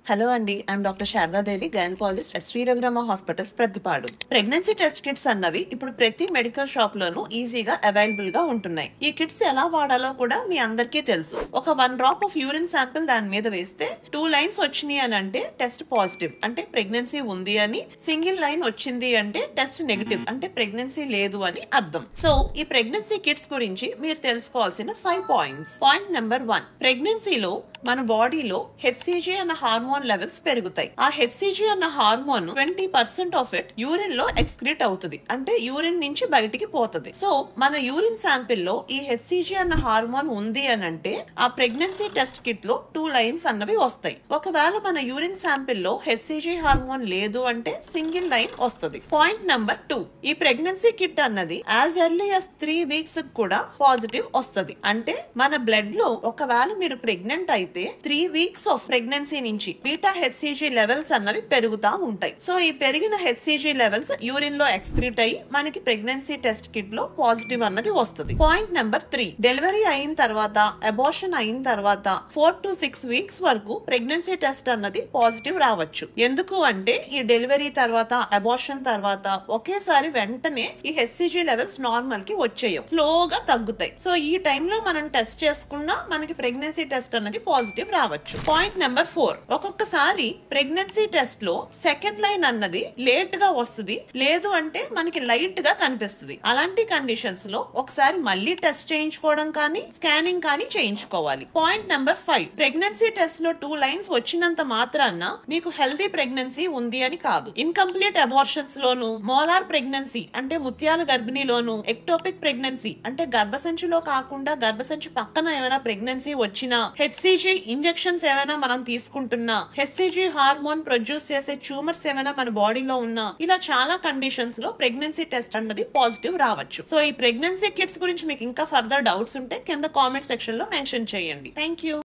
Hello అండి, I'm doctor Sharadadevi, gynaecologist at Sri Raghurama hospitals, Prathipadu. Pregnancy test kits అన్నవి ఇప్పుడు ప్రతి మెడికల్ షాప్ లోనూ ఈజీగా అవైలబుల్ గా ఉంటున్నాయి. ఈ కిట్స్ ఎలా వాడాలో కూడా మీ అందరికీ తెలుసు. ఒక 1 డ్రాప్ ఆఫ్ యూరిన్ శాంపిల్ దాని మీద వేస్తే 2 లైన్స్ వచ్చినాయి అని అంటే టెస్ట్ పాజిటివ్ అంటే ప్రెగ్నెన్సీ ఉంది అని, సింగిల్ లైన్ వచ్చింది అంటే టెస్ట్ నెగటివ్ అంటే ప్రెగ్నెన్సీ లేదు అని అర్థం. సో ఈ ప్రెగ్నెన్సీ కిట్స్ గురించి మీరు తెలుసుకోవాల్సిన 5 పాయింట్స్. పాయింట్ నెంబర్ 1, ప్రెగ్నెన్సీలో మన బాడీలో హెచ్సిజి అన్న హార్మోన్ లెవెల్స్ పెరుగుతాయి. ఆ హెచ్సిజి అన్న హార్మోన్ 20% ఆఫ్ ఇట్ యూరిన్ లో ఎక్స్క్రీట్ అవుతుంది, అంటే యూరిన్ నుంచి బయటికి పోతుంది. సో మన యూరిన్ శాంపిల్ లో ఈ హెచ్సిజి అన్న హార్మోన్ ఉంది అని అంటే ఆ ప్రెగ్నెన్సీ టెస్ట్ కిట్ లో 2 లైన్స్ అన్నవి వస్తాయి. ఒకవేళ మన యూరిన్ శాంపిల్ లో హెచ్సిజి హార్మోన్ లేదు అంటే సింగిల్ లైన్ వస్తుంది. పాయింట్ నెంబర్ 2, ఈ ప్రెగ్నెన్సీ కిట్ అన్నది యాజ్ ఎర్లీ యాజ్ 3 వీక్స్ కూడా పాజిటివ్ వస్తుంది. అంటే మన బ్లడ్ లో ఒకవేళ మీరు ప్రెగ్నెంట్ అయితే 3 వీక్స్ ఆఫ్ ప్రెగ్నెన్సీ నుంచి బీటా హెచ్సిజి లెవెల్స్ అన్నవి పెరుగుతా ఉంటాయి. సో ఈ పెరిగిన హెచ్సిజి లెవెల్స్ యూరిన్ లో ఎక్స్క్రీట్ అయ్యి మనకి ప్రెగ్నెన్సీ టెస్ట్ కిట్ లో పాజిటివ్ అన్నది వస్తుంది. పాయింట్ నెంబర్ 3, డెలివరీ అయిన తర్వాత, అబార్షన్ అయిన తర్వాత 4 to 6 వీక్స్ వరకు ప్రెగ్నెన్సీ టెస్ట్ అన్నది పాజిటివ్ రావచ్చు. ఎందుకు అంటే ఈ డెలివరీ తర్వాత, అబార్షన్ తర్వాత ఒకేసారి వెంటనే ఈ హెచ్సిజి లెవెల్స్ నార్మల్ కి వచ్చేయవు, స్లోగా తగ్గుతాయి. సో ఈ టైంలో మనం టెస్ట్ చేసుకున్నా మనకి ప్రెగ్నెన్సీ టెస్ట్ అన్నది పాజిటివ్ రావచ్చు. పాయింట్ నెంబర్ 4, ఒక్కొక్కసారి ప్రెగ్నెన్సీ టెస్ట్ లో సెకండ్ లైన్ అన్నది లేట్ గా వస్తుంది, లేదు అంటే మనకి లైట్ గా కనిపిస్తుంది. అలాంటి కండిషన్స్ లో ఒకసారి మళ్ళీ టెస్ట్ చేయించుకోవడం కానీ, స్కానింగ్ కానీ చేయించుకోవాలి. పాయింట్ నెంబర్ 5, ప్రెగ్నెన్సీ టెస్ట్ లో 2 లైన్స్ వచ్చినంత మాత్రాన మీకు హెల్తీ ప్రెగ్నెన్సీ ఉంది అని కాదు. ఇన్కంప్లీట్ అబార్షన్స్ లోను, మోలార్ ప్రెగ్నెన్సీ అంటే ముత్యాల గర్భిణీలోను, ఎక్టోపిక్ ప్రెగ్నెన్సీ అంటే గర్భసంచిలో కాకుండా గర్భసంచి పక్కన ఏమైనా ప్రెగ్నెన్సీ వచ్చినా, హెచ్సిజి ఇంజెక్షన్స్ ఏమైనా మనం తీసుకుంటున్నా, హెచ్సిజి హార్మోన్ ప్రొడ్యూస్ చేసే ట్యూమర్స్ ఏమైనా మన బాడీలో ఉన్నా, ఇలా చాలా కండిషన్స్ లో ప్రెగ్నెన్సీ టెస్ట్ అన్నది పాజిటివ్ రావచ్చు. సో ఈ ప్రెగ్నెన్సీ కిట్స్ గురించి మీకు ఇంకా ఫర్దర్ డౌట్స్ ఉంటే కింద కామెంట్ సెక్షన్ లో మెన్షన్ చేయండి. Thank you.